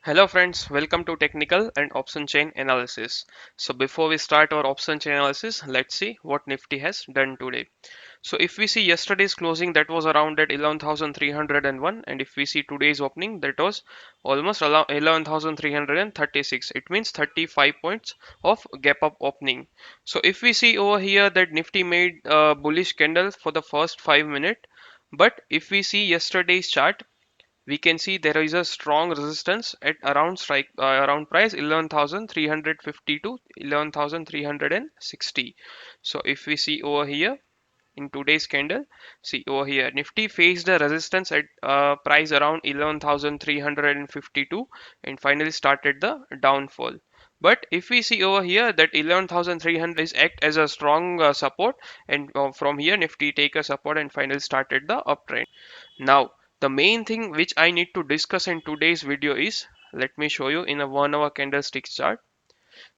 Hello friends, welcome to technical and option chain analysis. So before we start our option chain analysis, let's see what Nifty has done today. So if we see yesterday's closing, that was around at 11,301, and if we see today's opening, that was almost 11,336. It means 35 points of gap up opening. So if we see over here that Nifty made a bullish candle for the first 5 minutes, but if we see yesterday's chart, we can see there is a strong resistance at around around price 11,350 to 11,360. So if we see over here in today's candle, see over here Nifty faced a resistance at price around 11,352 and finally started the downfall. But if we see over here that 11,300 is act as a strong support, and from here Nifty take a support and finally started the uptrend. Now, the main thing which I need to discuss in today's video is, let me show you in a 1 hour candlestick chart.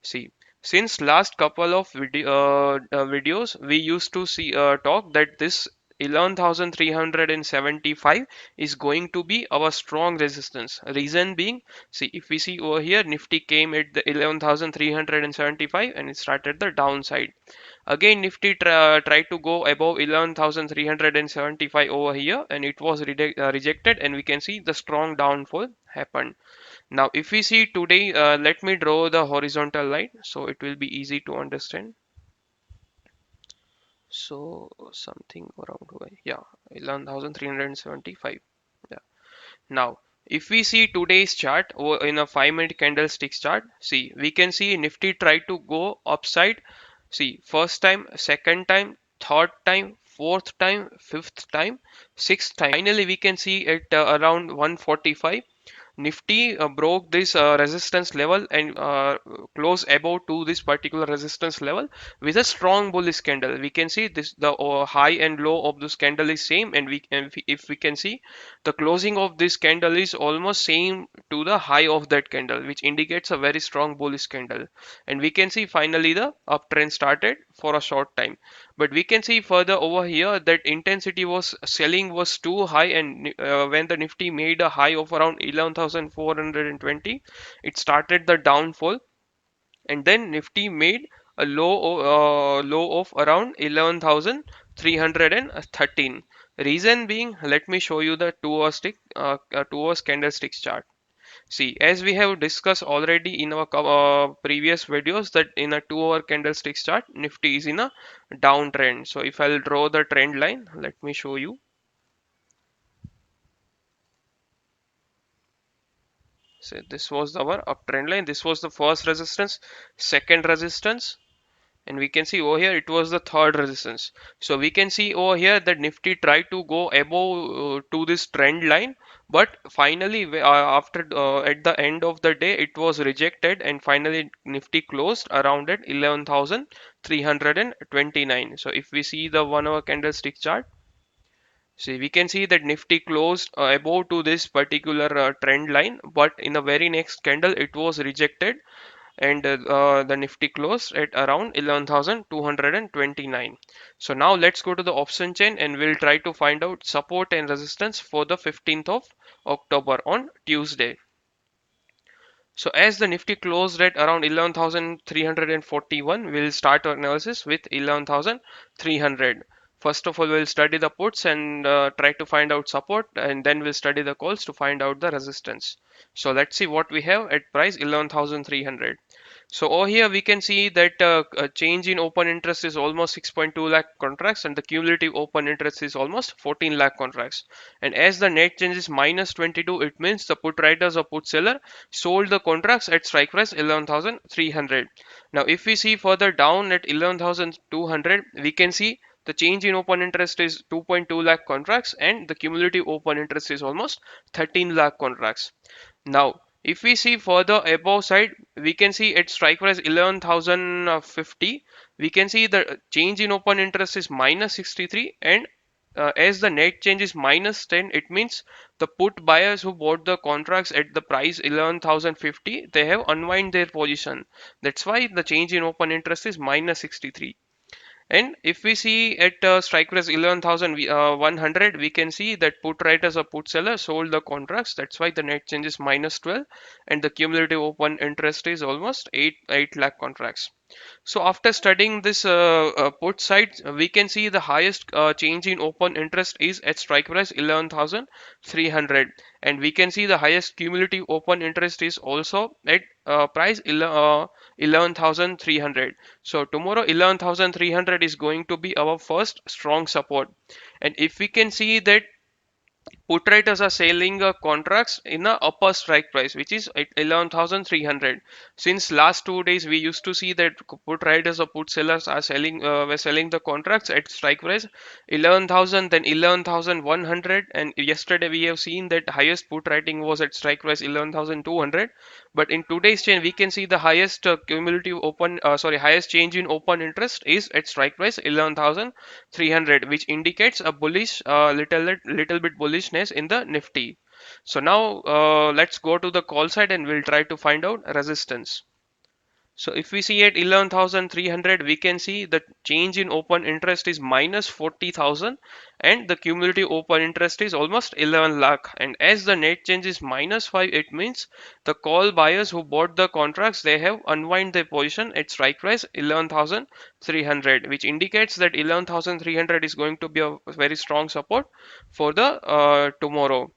See, since last couple of videos, we used to see talk that this 11,375 is going to be our strong resistance. Reason being, see, if we see over here, Nifty came at the 11,375 and it started the downside. Again, Nifty tried to go above 11,375 over here and it was rejected, and we can see the strong downfall happened. Now, if we see today, let me draw the horizontal line so it will be easy to understand. So something around yeah, 11,375. Yeah. Now, if we see today's chart in a 5 minute candlestick chart, see, we can see Nifty try to go upside. See, first time, second time, third time, fourth time, fifth time, sixth time. Finally, we can see it around 145. Nifty broke this resistance level and closed above to this particular resistance level with a strong bullish candle. We can see this the high and low of this candle is same, and if we can see the closing of this candle is almost same to the high of that candle, which indicates a very strong bullish candle. And we can see finally the uptrend started for a short time. But we can see further over here that intensity was selling was too high, and when the Nifty made a high of around 11,420, it started the downfall, and then Nifty made a low of around 11,313. Reason being, let me show you the 2 hours candlestick chart. See, as we have discussed already in our previous videos, that in a 2 hour candlestick chart, Nifty is in a downtrend. So if I'll draw the trend line, let me show you. So this was our uptrend line. This was the first resistance, second resistance, and we can see over here it was the third resistance. So we can see over here that Nifty tried to go above to this trend line, but finally after at the end of the day it was rejected, and finally Nifty closed around at 11,329. So if we see the 1 hour candlestick chart, see, we can see that Nifty closed above to this particular trend line, but in the very next candle it was rejected, and the Nifty closed at around 11,229. So now let's go to the option chain and we'll try to find out support and resistance for the 15th of October on Tuesday. So as the Nifty closed at around 11,341, we'll start our analysis with 11,300. First of all, we'll study the puts and try to find out support, and then we'll study the calls to find out the resistance. So let's see what we have at price 11,300. So over here we can see that a change in open interest is almost 6.2 lakh contracts, and the cumulative open interest is almost 14 lakh contracts. And as the net change is minus 22, it means the put writers or put seller sold the contracts at strike price 11,300. Now if we see further down at 11,200, we can see the change in open interest is 2.2 lakh contracts, and the cumulative open interest is almost 13 lakh contracts. Now, if we see further above side, we can see at strike price 11,050. We can see the change in open interest is minus 63, and as the net change is minus 10, it means the put buyers who bought the contracts at the price 11,050, they have unwind their position. That's why the change in open interest is minus 63. And if we see at strike price 11,100, we can see that put writers or put sellers sold the contracts. That's why the net change is minus 12, and the cumulative open interest is almost 8 lakh contracts. So after studying this put side, we can see the highest change in open interest is at strike price 11,300, and we can see the highest cumulative open interest is also at price 11,300. So tomorrow 11,300 is going to be our first strong support, and if we can see that put writers are selling contracts in a upper strike price which is at 11,300. Since last 2 days we used to see that put writers or put sellers are selling were selling the contracts at strike price 11,000, then 11,100, and yesterday we have seen that highest put writing was at strike price 11,200. But in today's chain we can see the highest cumulative open highest change in open interest is at strike price 11,300, which indicates a bullish little bit bullishness in the Nifty. So now let's go to the call side and we'll try to find out resistance. So if we see at 11,300, we can see the change in open interest is minus 40,000, and the cumulative open interest is almost 11 lakh. And as the net change is minus 5, it means the call buyers who bought the contracts, they have unwind their position at strike price 11,300, which indicates that 11,300 is going to be a very strong support for the tomorrow.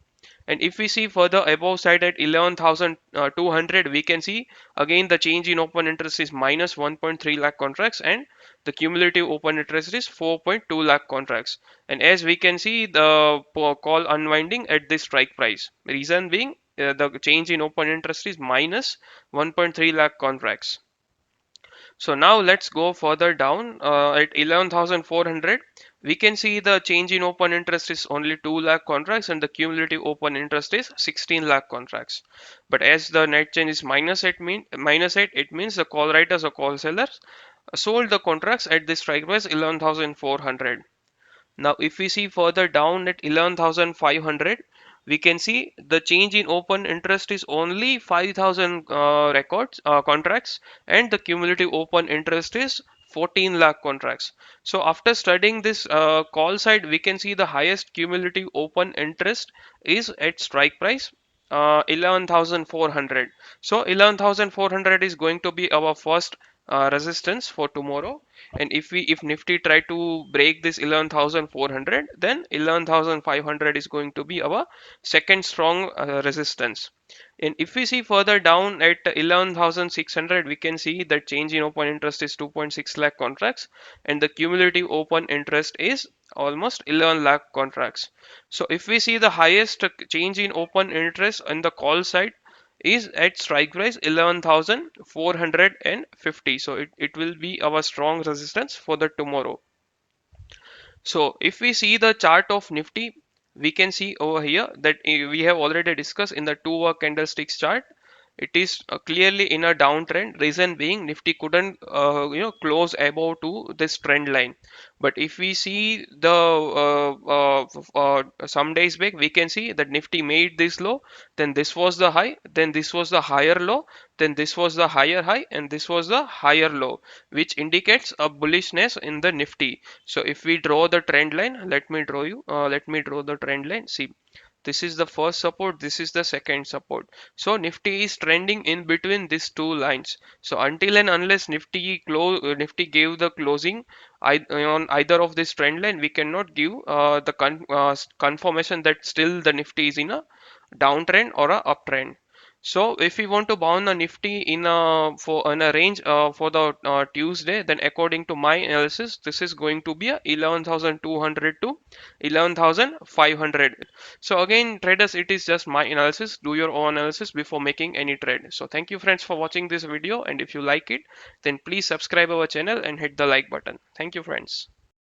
And if we see further above side at 11,200, we can see again the change in open interest is minus 1.3 lakh contracts, and the cumulative open interest is 4.2 lakh contracts. And as we can see the call unwinding at this strike price, reason being the change in open interest is minus 1.3 lakh contracts. So now let's go further down at 11,400. We can see the change in open interest is only 2 lakh contracts and the cumulative open interest is 16 lakh contracts. But as the net change is minus 8, it means the call writers or call sellers sold the contracts at this strike price 11,400. Now, if we see further down at 11,500, we can see the change in open interest is only 5,000 contracts, and the cumulative open interest is 14 lakh contracts. So after studying this call side, we can see the highest cumulative open interest is at strike price 11,400. So 11,400 is going to be our first resistance for tomorrow. And if Nifty try to break this 11,400, then 11,500 is going to be our second strong resistance. And if we see further down at 11,600, we can see that change in open interest is 2.6 lakh contracts, and the cumulative open interest is almost 11 lakh contracts. So if we see the highest change in open interest on the call side is at strike price 11,450. So it will be our strong resistance for the tomorrow. So if we see the chart of Nifty, we can see over here that we have already discussed in the 2 hour candlesticks chart. It is clearly in a downtrend. Reason being Nifty couldn't close above to this trend line. But if we see the some days back, we can see that Nifty made this low, then this was the high, then this was the higher low, then this was the higher high, and this was the higher low, which indicates a bullishness in the Nifty. So if we draw the trend line, let me draw the trend line. See, this is the first support, this is the second support. So Nifty is trending in between these two lines. So until and unless Nifty gave the closing on either of this trend line, we cannot give the confirmation that still the Nifty is in a downtrend or a uptrend. So if we want to bound the Nifty in a range for the Tuesday, then according to my analysis, this is going to be a 11,200 to 11,500. So again, traders, it is just my analysis. Do your own analysis before making any trade. So thank you friends for watching this video, and if you like it, then please subscribe our channel and hit the like button. Thank you friends.